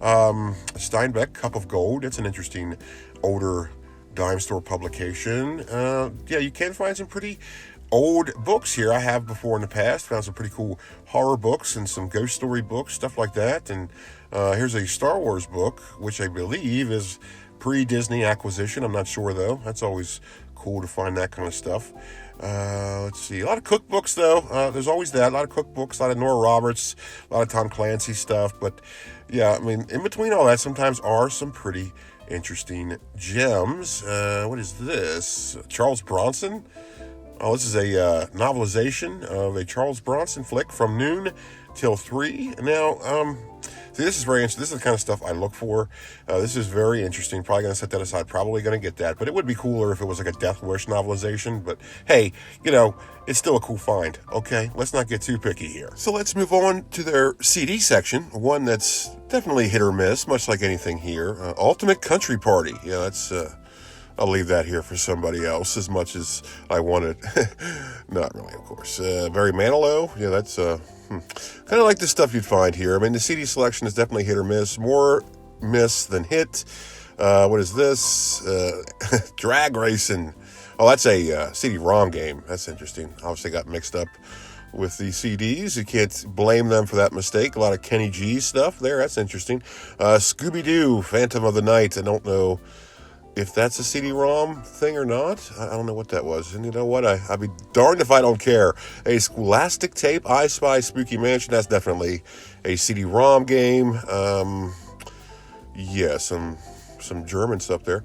Steinbeck, Cup of Gold. It's an interesting older dime store publication. Yeah, you can find some pretty old books here. I have before in the past found some pretty cool horror books and some ghost story books, stuff like that. And here's a Star Wars book, which I believe is pre-Disney acquisition. I'm not sure though. That's always cool to find that kind of stuff. Let's see, a lot of cookbooks though. There's always that. A lot of cookbooks, a lot of Nora Roberts, a lot of Tom Clancy stuff. But yeah, I mean, in between all that, sometimes are some pretty interesting gems. What is this? Charles Bronson? Oh, this is a novelization of a Charles Bronson flick, From Noon Till 3. Now, see, this is very interesting. This is the kind of stuff I look for. This is very interesting. Probably going to set that aside. Probably going to get that. But it would be cooler if it was like a Death Wish novelization. But hey, you know, it's still a cool find. Okay, let's not get too picky here. So let's move on to their CD section. One that's definitely hit or miss, much like anything here. Ultimate Country Party. Yeah, that's... I'll leave that here for somebody else as much as I want it. Not really, of course. Barry Manilow. Yeah, that's kind of like the stuff you'd find here. I mean, the CD selection is definitely hit or miss. More miss than hit. What is this? Drag Racing. Oh, that's a CD-ROM game. That's interesting. Obviously got mixed up with the CDs. You can't blame them for that mistake. A lot of Kenny G stuff there. That's interesting. Scooby-Doo, Phantom of the Night. I don't know if that's a CD-ROM thing or not. I don't know what that was. And you know what? I'd be darned if I don't care. A Scholastic Tape, I Spy Spooky Mansion. That's definitely a CD-ROM game. Yeah, some German stuff there.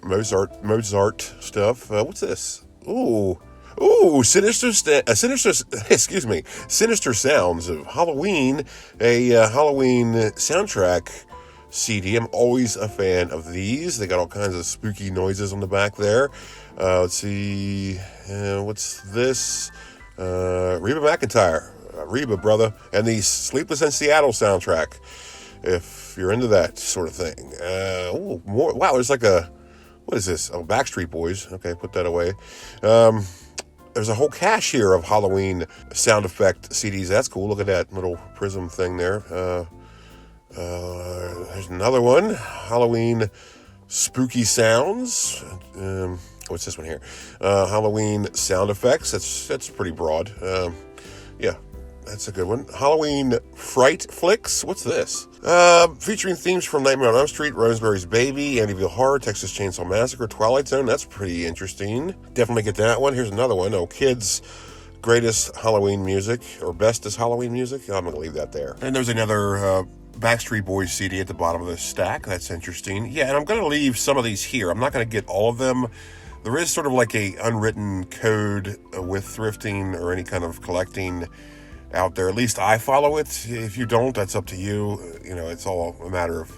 Mozart stuff. What's this? Ooh, Sinister Sounds of Halloween. A Halloween soundtrack CD. I'm always a fan of these. They got all kinds of spooky noises on the back there. Let's see. What's this? Reba McEntire. Reba, brother. And the Sleepless in Seattle soundtrack, if you're into that sort of thing. More. Wow, there's like a... What is this? Oh, Backstreet Boys. Okay, put that away. There's a whole cache here of Halloween sound effect CDs. That's cool. Look at that little prism thing there. There's another one, Halloween Spooky Sounds. What's this one here? Halloween Sound Effects. That's pretty broad. Yeah, that's a good one. Halloween Fright Flicks. What's this? Featuring themes from Nightmare on Elm Street, Rosemary's Baby, Amityville Horror, Texas Chainsaw Massacre, Twilight Zone. That's pretty interesting. Definitely get that one. Here's another one. Oh, Kids' Greatest Halloween Music, or Bestest Halloween Music. I'm going to leave that there. And there's another... Backstreet Boys CD at the bottom of the stack. That's interesting. Yeah, and I'm going to leave some of these here. I'm not going to get all of them. There is sort of like a unwritten code with thrifting or any kind of collecting out there. At least I follow it. If you don't, that's up to you. You know, it's all a matter of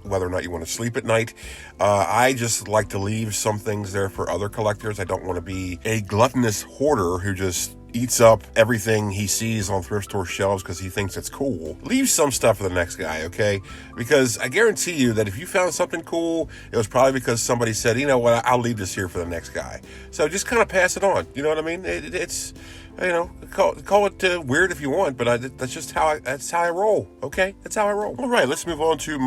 whether or not you want to sleep at night. I just like to leave some things there for other collectors. I don't want to be a gluttonous hoarder who just eats up everything he sees on thrift store shelves because he thinks it's cool. Leave some stuff for the next guy, okay? Because I guarantee you that if you found something cool, it was probably because somebody said, you know what, I'll leave this here for the next guy. So just kind of pass it on. You know what I mean? It's, you know, call it weird if you want, but that's just how I roll, okay? That's how I roll. All right, let's move on to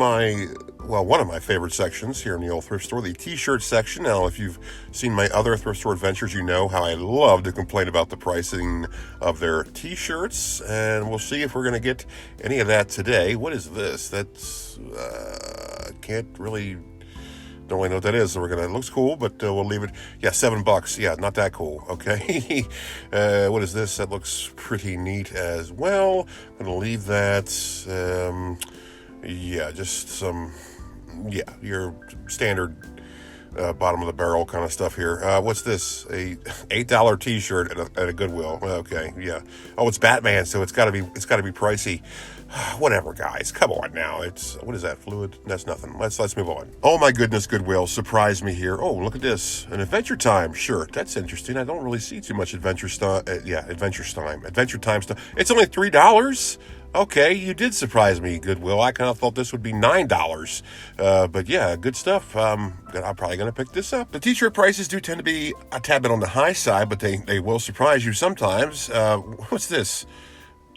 one of my favorite sections here in the old thrift store, the t-shirt section. Now, if you've seen my other thrift store adventures, you know how I love to complain about the pricing of their t-shirts, and we'll see if we're going to get any of that today. What is this? That's, don't really know what that is, so it looks cool, but we'll leave it. Yeah, $7. Yeah, not that cool, okay? What is this? That looks pretty neat as well. I'm going to leave that. Yeah, just some, your standard bottom of the barrel kind of stuff here. What's this? A $8 t-shirt at a Goodwill. Okay, yeah. Oh, it's Batman, so it's got to be pricey. Whatever, guys. Come on now. What is that? Fluid? That's nothing. Let's move on. Oh my goodness, Goodwill surprised me here. Oh, look at this. An Adventure Time shirt. That's interesting. I don't really see too much Adventure Time stuff. It's only $3. Okay, you did surprise me, Goodwill. I kind of thought this would be $9. But yeah, good stuff. I'm probably going to pick this up. The t-shirt prices do tend to be a tad bit on the high side, but they will surprise you sometimes. What's this?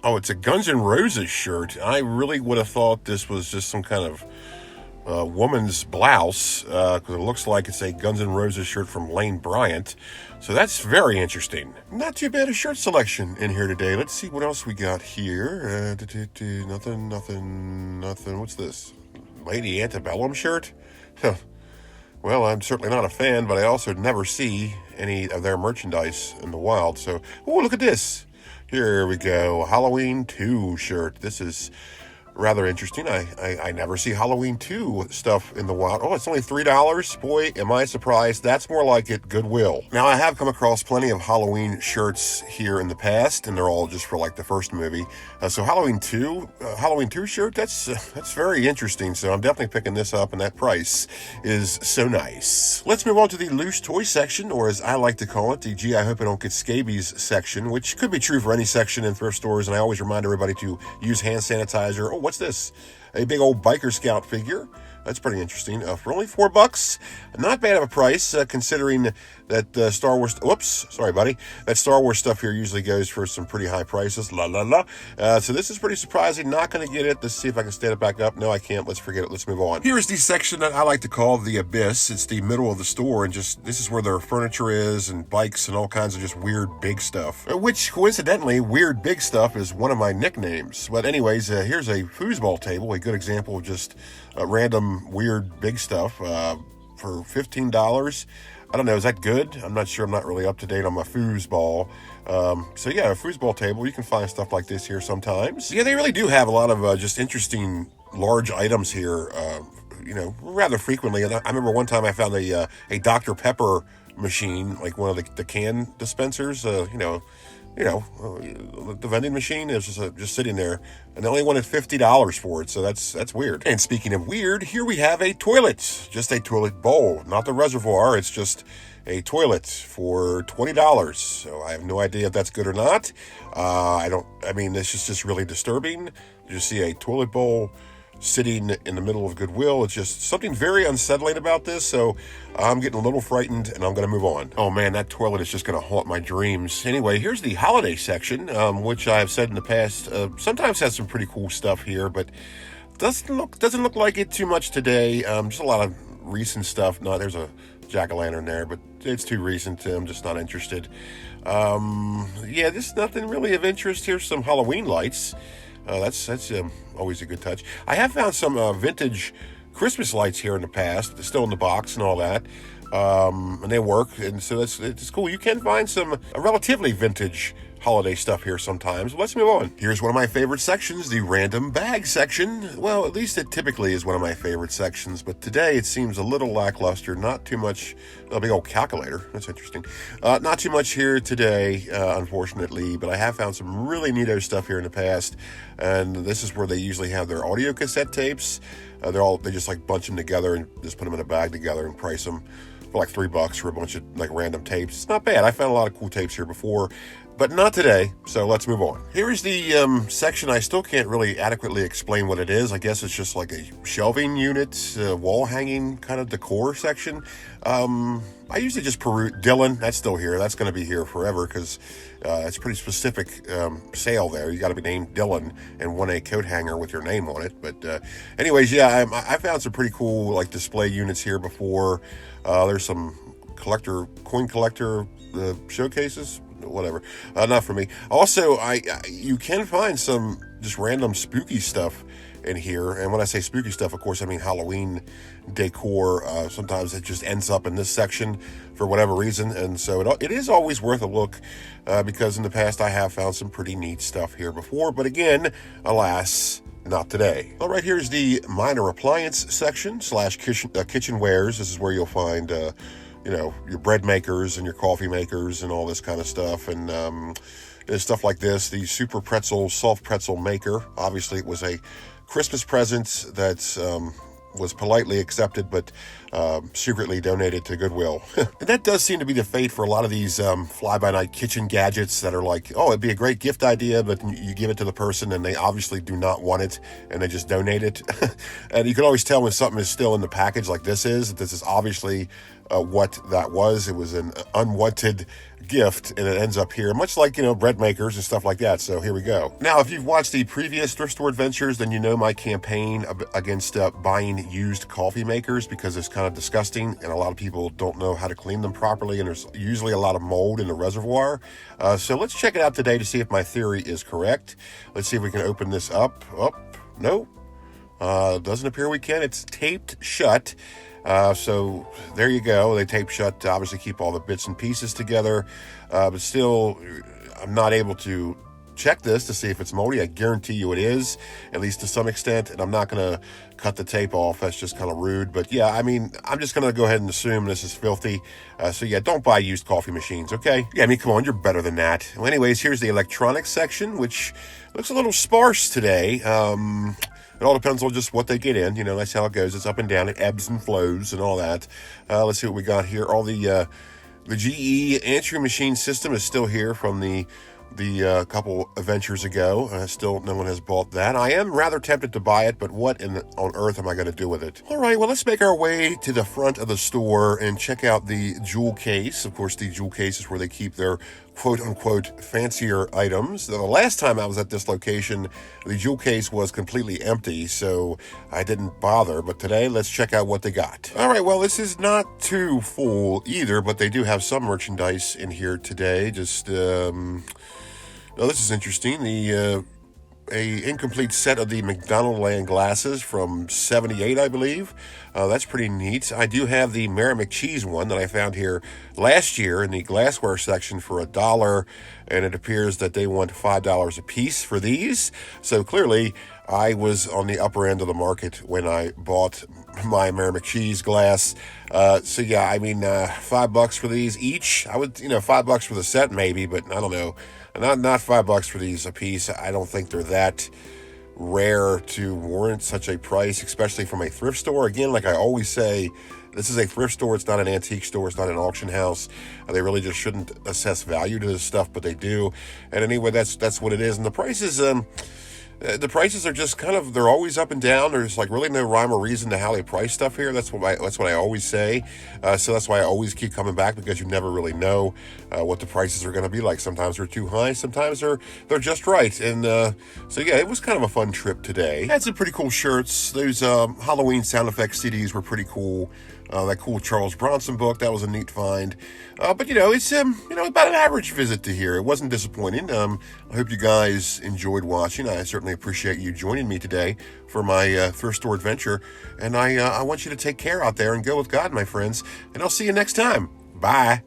Oh, it's a Guns N' Roses shirt. I really would have thought this was just some kind of woman's blouse, because it looks like it's a Guns N' Roses shirt from Lane Bryant. So that's very interesting. Not too bad a shirt selection in here today. Let's see what else we got here. Nothing. What's this? Lady Antebellum shirt? Huh. Well, I'm certainly not a fan, but I also never see any of their merchandise in the wild. So, oh, look at this. Here we go. Halloween 2 shirt. This is rather interesting. I never see Halloween 2 stuff in the wild. Oh, it's only $3. Boy, am I surprised. That's more like it Goodwill. Now, I have come across plenty of Halloween shirts here in the past, and they're all just for like the first movie. So Halloween 2 shirt, that's very interesting. So I'm definitely picking this up, and that price is so nice. Let's move on to the loose toy section, or as I like to call it, the gee, I hope I don't get scabies section, which could be true for any section in thrift stores. And I always remind everybody to use hand sanitizer. Oh, what's this? A big old biker scout figure. That's pretty interesting. For only $4. Not bad of a price, considering that Star Wars... Whoops, sorry, buddy. That Star Wars stuff here usually goes for some pretty high prices. So this is pretty surprising. Not going to get it. Let's see if I can stand it back up. No, I can't. Let's forget it. Let's move on. Here's the section that I like to call the Abyss. It's the middle of the store, and just this is where their furniture is, and bikes, and all kinds of just weird big stuff. Which, coincidentally, weird big stuff is one of my nicknames. But anyways, here's a foosball table, a good example of just random weird big stuff for $15. I don't know, is that good? I'm not sure. I'm not really up to date on my foosball. So yeah, a foosball table, you can find stuff like this here sometimes. Yeah, they really do have a lot of just interesting large items here, rather frequently. And I remember one time I found a Dr. Pepper machine, like one of the can dispensers, the vending machine is just sitting there, and they only wanted $50 for it, so that's weird. And speaking of weird, here we have a toilet, just a toilet bowl, not the reservoir. It's just a toilet for $20. So I have no idea if that's good or not. This is just really disturbing. You see a toilet bowl sitting in the middle of Goodwill. It's just something very unsettling about this, so I'm getting a little frightened, and I'm going to move on. Oh man, that toilet is just going to haunt my dreams. Anyway, here's the holiday section, which I've said in the past sometimes has some pretty cool stuff here, but doesn't look like it too much today. Just a lot of recent stuff. No, there's a jack-o'-lantern there, but it's too recent. I'm just not interested. There's nothing really of interest. Here's some Halloween lights. That's always a good touch. I have found some vintage Christmas lights here in the past. They're still in the box and all that. And they work, and so it's cool. You can find some relatively vintage holiday stuff here sometimes. Let's move on. Here's one of my favorite sections, the random bag section. Well, at least it typically is one of my favorite sections, but today it seems a little lackluster. Not too much. A big old calculator. That's interesting. Not too much here today, unfortunately, but I have found some really neato stuff here in the past, and this is where they usually have their audio cassette tapes. They just like bunch them together and just put them in a bag together and price them for like $3 for a bunch of like random tapes. It's not bad. I found a lot of cool tapes here before, but not today, so let's move on. Here is the section. I still can't really adequately explain what it is. I guess it's just like a shelving unit, wall hanging kind of decor section. I usually just peruse. Dylan, that's still here. That's going to be here forever because it's a pretty specific sale there. You got to be named Dylan and want a coat hanger with your name on it. But anyways, yeah, I found some pretty cool like display units here before. There's some coin collector showcases. Whatever, not for me. Also, you can find some just random spooky stuff in here, and when I say spooky stuff, of course I mean Halloween decor. Sometimes it just ends up in this section for whatever reason, and so it is always worth a look, because in the past I have found some pretty neat stuff here before, but again, alas, not today. All right, here's the minor appliance section / kitchen wares. This is where you'll find your bread makers and your coffee makers and all this kind of stuff. And stuff like this, the Super Pretzel Soft Pretzel Maker. Obviously, it was a Christmas present that was politely accepted, but secretly donated to Goodwill. And that does seem to be the fate for a lot of these fly-by-night kitchen gadgets that are like, oh, it'd be a great gift idea, but you give it to the person and they obviously do not want it, and they just donate it. And you can always tell when something is still in the package like this is. This is obviously what that was. It was an unwanted gift, and it ends up here, much like, bread makers and stuff like that. So here we go. Now, if you've watched the previous thrift store adventures, then you know my campaign against buying used coffee makers, because it's kind of disgusting and a lot of people don't know how to clean them properly, and there's usually a lot of mold in the reservoir. So let's check it out today to see if my theory is correct. Let's see if we can open this up. No, doesn't appear we can. It's taped shut. So there you go. They tape shut to obviously keep all the bits and pieces together. But still, I'm not able to check this to see if it's moldy. I guarantee you it is, at least to some extent. And I'm not going to cut the tape off. That's just kind of rude. But yeah, I'm just going to go ahead and assume this is filthy. So yeah, don't buy used coffee machines, okay? Yeah, come on, you're better than that. Well, anyways, here's the electronics section, which looks a little sparse today. It all depends on just what they get in. That's how it goes. It's up and down. It ebbs and flows and all that. Let's see what we got here. All the GE answering machine system is still here from the couple adventures ago. Still, no one has bought that. I am rather tempted to buy it, but what on earth am I going to do with it? All right, well, let's make our way to the front of the store and check out the jewel case. Of course, the jewel case is where they keep their quote-unquote fancier items. The last time I was at this location, the jewel case was completely empty, so I didn't bother. But today, let's check out what they got. All right, well, this is not too full either, but they do have some merchandise in here today. Just, now, this is interesting. A incomplete set of the McDonald Land glasses from '78, I believe. That's pretty neat. I do have the Mary McCheese one that I found here last year in the glassware section for $1, and it appears that they want $5 a piece for these. So clearly, I was on the upper end of the market when I bought my Mary McCheese glass. So yeah, $5 for these each. I would, $5 for the set maybe, but I don't know. Not $5 for these a piece. I don't think they're that rare to warrant such a price, especially from a thrift store. Again, like I always say, this is a thrift store. It's not an antique store. It's not an auction house. They really just shouldn't assess value to this stuff, but they do. And anyway, that's what it is. And the prices, the prices are just kind of, they're always up and down. There's like really no rhyme or reason to how they price stuff here. That's what I always say. So that's why I always keep coming back, because you never really know what the prices are going to be like. Sometimes they're too high. Sometimes they're just right. And so yeah, it was kind of a fun trip today. Had some pretty cool shirts. Those Halloween sound effects CDs were pretty cool. That cool Charles Bronson book, that was a neat find. But it's about an average visit to here. It wasn't disappointing. I hope you guys enjoyed watching. I certainly appreciate you joining me today for my thrift store adventure. And I want you to take care out there and go with God, my friends. And I'll see you next time. Bye.